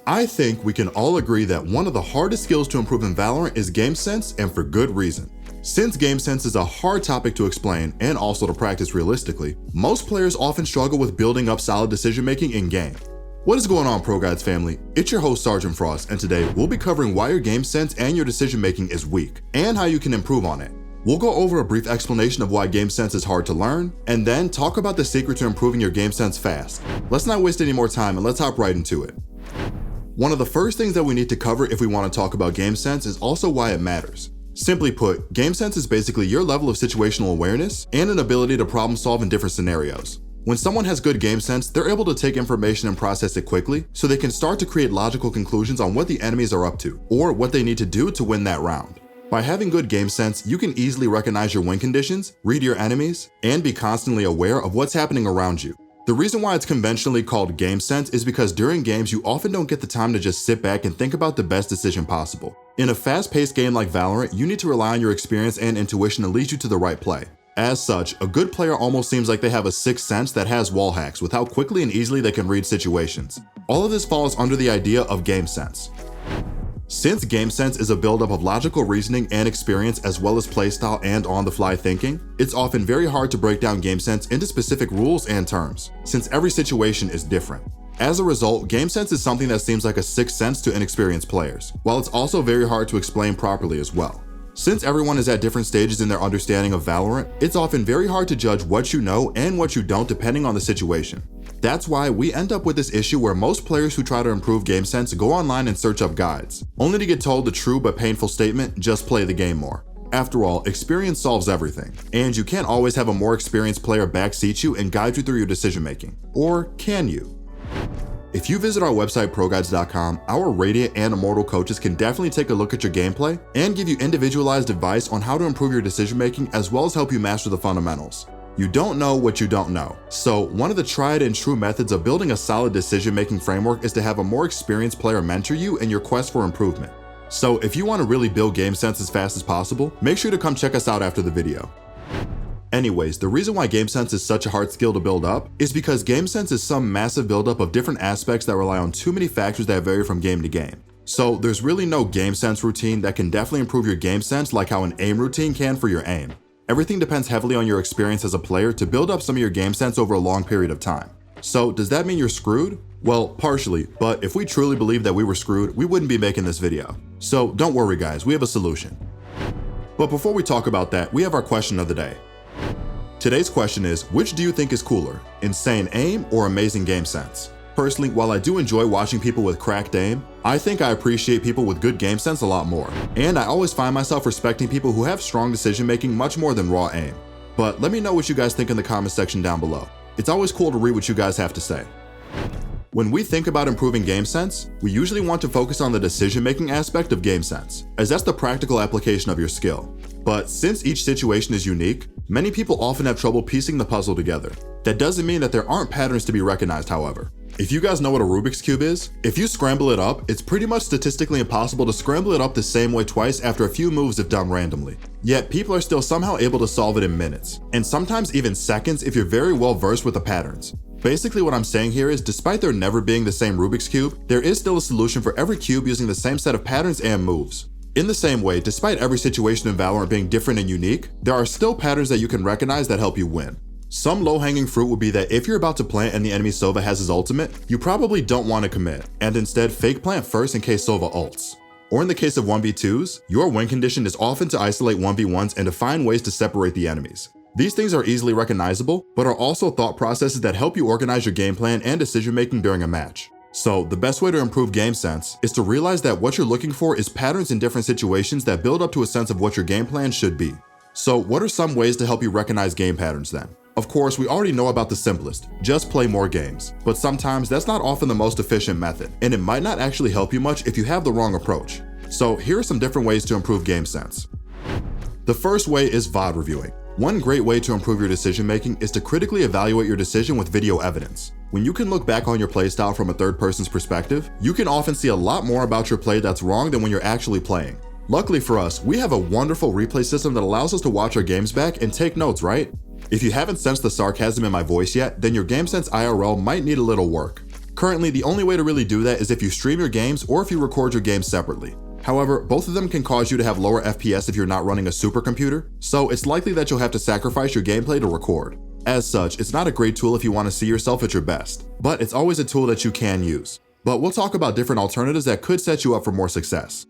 I think we can all agree that one of the hardest skills to improve in Valorant is game sense, and for good reason. Since game sense is a hard topic to explain and also to practice realistically, most players often struggle with building up solid decision making in game. What is going on, ProGuides family? It's your host Sergeant Frost, and today we'll be covering why your game sense and your decision making is weak, and how you can improve on it. We'll go over a brief explanation of why game sense is hard to learn, and then talk about the secret to improving your game sense fast. Let's not waste any more time and let's hop right into it. One of the first things that we need to cover if we want to talk about game sense is also why it matters. Simply put, game sense is basically your level of situational awareness and an ability to problem solve in different scenarios. When someone has good game sense, they're able to take information and process it quickly, so they can start to create logical conclusions on what the enemies are up to, or what they need to do to win that round. By having good game sense, you can easily recognize your win conditions, read your enemies, and be constantly aware of what's happening around you. The reason why it's conventionally called game sense is because during games you often don't get the time to just sit back and think about the best decision possible. In a fast-paced game like Valorant, you need to rely on your experience and intuition to lead you to the right play. As such, a good player almost seems like they have a sixth sense that has wall hacks with how quickly and easily they can read situations. All of this falls under the idea of game sense. Since game sense is a buildup of logical reasoning and experience as well as playstyle and on-the-fly thinking, it's often very hard to break down game sense into specific rules and terms, since every situation is different. As a result, game sense is something that seems like a sixth sense to inexperienced players, while it's also very hard to explain properly as well. Since everyone is at different stages in their understanding of Valorant, it's often very hard to judge what you know and what you don't depending on the situation. That's why we end up with this issue where most players who try to improve game sense go online and search up guides, only to get told the true but painful statement, just play the game more. After all, experience solves everything, and you can't always have a more experienced player backseat you and guide you through your decision making. Or can you? If you visit our website ProGuides.com, our Radiant and Immortal coaches can definitely take a look at your gameplay and give you individualized advice on how to improve your decision making as well as help you master the fundamentals. You don't know what you don't know. So one of the tried and true methods of building a solid decision-making framework is to have a more experienced player mentor you in your quest for improvement. So if you want to really build game sense as fast as possible, make sure to come check us out after the video. Anyways, the reason why game sense is such a hard skill to build up is because game sense is some massive buildup of different aspects that rely on too many factors that vary from game to game. So there's really no game sense routine that can definitely improve your game sense like how an aim routine can for your aim. Everything depends heavily on your experience as a player to build up some of your game sense over a long period of time. So does that mean you're screwed? Well, partially, but if we truly believed that we were screwed, we wouldn't be making this video. So don't worry guys, we have a solution. But before we talk about that, we have our question of the day. Today's question is, which do you think is cooler, insane aim or amazing game sense? Personally, while I do enjoy watching people with cracked aim, I think I appreciate people with good game sense a lot more, and I always find myself respecting people who have strong decision making much more than raw aim. But let me know what you guys think in the comment section down below. It's always cool to read what you guys have to say. When we think about improving game sense, we usually want to focus on the decision making aspect of game sense, as that's the practical application of your skill. But since each situation is unique, many people often have trouble piecing the puzzle together. That doesn't mean that there aren't patterns to be recognized, however. If you guys know what a Rubik's Cube is, if you scramble it up, it's pretty much statistically impossible to scramble it up the same way twice after a few moves if done randomly. Yet people are still somehow able to solve it in minutes, and sometimes even seconds if you're very well versed with the patterns. Basically what I'm saying here is, despite there never being the same Rubik's Cube, there is still a solution for every cube using the same set of patterns and moves. In the same way, despite every situation in Valorant being different and unique, there are still patterns that you can recognize that help you win. Some low-hanging fruit would be that if you're about to plant and the enemy Sova has his ultimate, you probably don't want to commit, and instead fake plant first in case Sova ults. Or in the case of 1v2s, your win condition is often to isolate 1v1s and to find ways to separate the enemies. These things are easily recognizable, but are also thought processes that help you organize your game plan and decision making during a match. So the best way to improve game sense is to realize that what you're looking for is patterns in different situations that build up to a sense of what your game plan should be. So what are some ways to help you recognize game patterns then? Of course, we already know about the simplest, just play more games. But sometimes that's not often the most efficient method, and it might not actually help you much if you have the wrong approach. So here are some different ways to improve game sense. The first way is VOD reviewing. One great way to improve your decision making is to critically evaluate your decision with video evidence. When you can look back on your playstyle from a third person's perspective, you can often see a lot more about your play that's wrong than when you're actually playing. Luckily for us, we have a wonderful replay system that allows us to watch our games back and take notes, right? If you haven't sensed the sarcasm in my voice yet, then your game sense IRL might need a little work. Currently, the only way to really do that is if you stream your games or if you record your games separately. However, both of them can cause you to have lower FPS if you're not running a supercomputer, so it's likely that you'll have to sacrifice your gameplay to record. As such, it's not a great tool if you want to see yourself at your best, but it's always a tool that you can use. But we'll talk about different alternatives that could set you up for more success.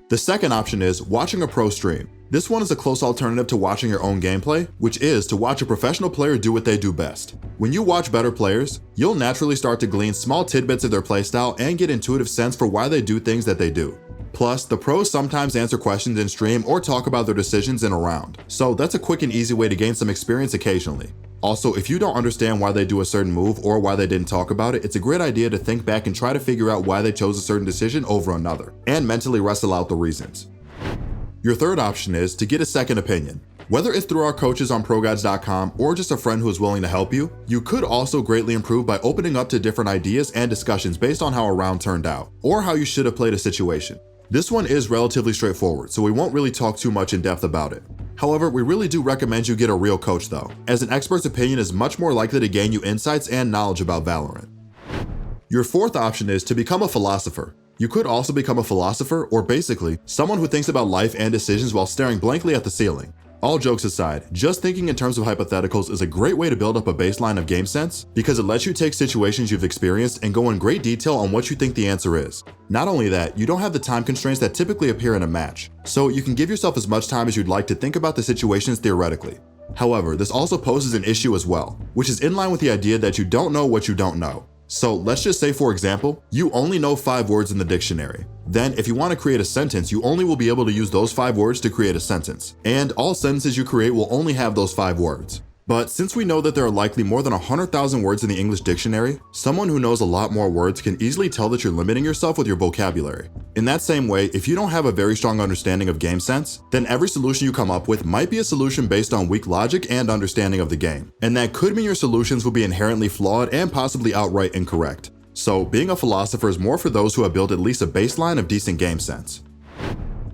The second option is watching a pro stream. This one is a close alternative to watching your own gameplay, which is to watch a professional player do what they do best. When you watch better players, you'll naturally start to glean small tidbits of their playstyle and get intuitive sense for why they do things that they do. Plus, the pros sometimes answer questions in stream or talk about their decisions in a round, so that's a quick and easy way to gain some experience occasionally. Also, if you don't understand why they do a certain move or why they didn't talk about it, it's a great idea to think back and try to figure out why they chose a certain decision over another, and mentally wrestle out the reasons. Your third option is to get a second opinion. Whether it's through our coaches on ProGuides.com or just a friend who is willing to help you, you could also greatly improve by opening up to different ideas and discussions based on how a round turned out, or how you should have played a situation. This one is relatively straightforward, so we won't really talk too much in depth about it. However, we really do recommend you get a real coach though, as an expert's opinion is much more likely to gain you insights and knowledge about Valorant. Your fourth option is to become a philosopher. You could also become a philosopher, or basically, someone who thinks about life and decisions while staring blankly at the ceiling. All jokes aside, just thinking in terms of hypotheticals is a great way to build up a baseline of game sense because it lets you take situations you've experienced and go in great detail on what you think the answer is. Not only that, you don't have the time constraints that typically appear in a match, so you can give yourself as much time as you'd like to think about the situations theoretically. However, this also poses an issue as well, which is in line with the idea that you don't know what you don't know. So let's just say, for example, you only know 5 words in the dictionary. Then if you want to create a sentence, you only will be able to use those 5 words to create a sentence. And all sentences you create will only have those 5 words. But since we know that there are likely more than 100,000 words in the English dictionary, someone who knows a lot more words can easily tell that you're limiting yourself with your vocabulary. In that same way, if you don't have a very strong understanding of game sense, then every solution you come up with might be a solution based on weak logic and understanding of the game. And that could mean your solutions will be inherently flawed and possibly outright incorrect. So being a philosopher is more for those who have built at least a baseline of decent game sense.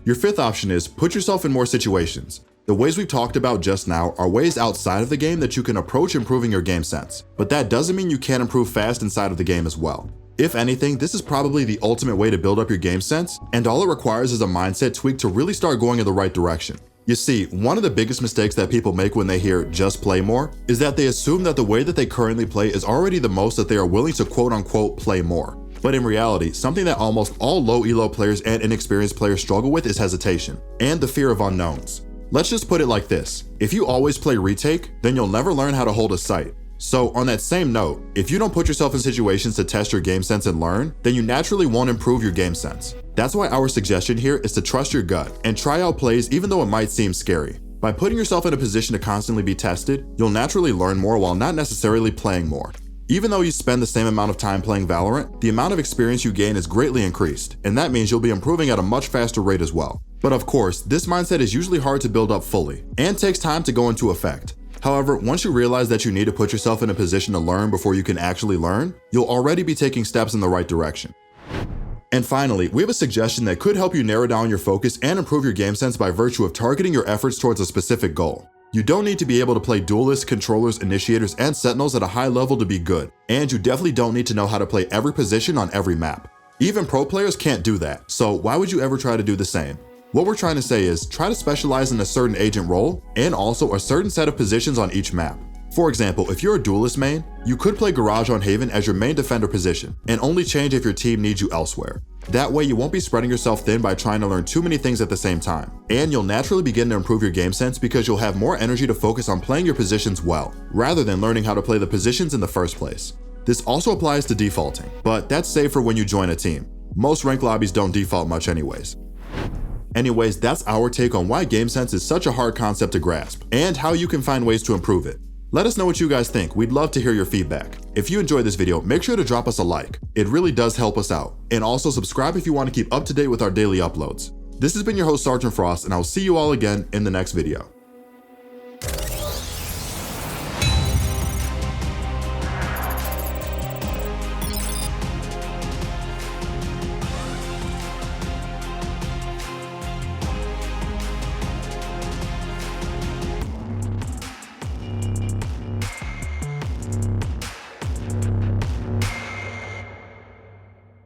Your fifth option is put yourself in more situations. The ways we've talked about just now are ways outside of the game that you can approach improving your game sense, but that doesn't mean you can't improve fast inside of the game as well. If anything, this is probably the ultimate way to build up your game sense, and all it requires is a mindset tweak to really start going in the right direction. You see, one of the biggest mistakes that people make when they hear "just play more" is that they assume that the way that they currently play is already the most that they are willing to quote-unquote play more. But in reality, something that almost all low elo players and inexperienced players struggle with is hesitation, and the fear of unknowns. Let's just put it like this. If you always play retake, then you'll never learn how to hold a sight. So on that same note, if you don't put yourself in situations to test your game sense and learn, then you naturally won't improve your game sense. That's why our suggestion here is to trust your gut and try out plays even though it might seem scary. By putting yourself in a position to constantly be tested, you'll naturally learn more while not necessarily playing more. Even though you spend the same amount of time playing Valorant, the amount of experience you gain is greatly increased, and that means you'll be improving at a much faster rate as well. But of course, this mindset is usually hard to build up fully, and takes time to go into effect. However, once you realize that you need to put yourself in a position to learn before you can actually learn, you'll already be taking steps in the right direction. And finally, we have a suggestion that could help you narrow down your focus and improve your game sense by virtue of targeting your efforts towards a specific goal. You don't need to be able to play duelists, controllers, initiators, and sentinels at a high level to be good, and you definitely don't need to know how to play every position on every map. Even pro players can't do that, so why would you ever try to do the same? What we're trying to say is, try to specialize in a certain agent role, and also a certain set of positions on each map. For example, if you're a duelist main, you could play Garage on Haven as your main defender position, and only change if your team needs you elsewhere. That way you won't be spreading yourself thin by trying to learn too many things at the same time, and you'll naturally begin to improve your game sense because you'll have more energy to focus on playing your positions well, rather than learning how to play the positions in the first place. This also applies to defaulting, but that's safer when you join a team. Most ranked lobbies don't default much anyways. Anyways, that's our take on why game sense is such a hard concept to grasp, and how you can find ways to improve it. Let us know what you guys think. We'd love to hear your feedback. If you enjoyed this video, make sure to drop us a like. It really does help us out. And also subscribe if you want to keep up to date with our daily uploads. This has been your host, Sergeant Frost, and I'll see you all again in the next video.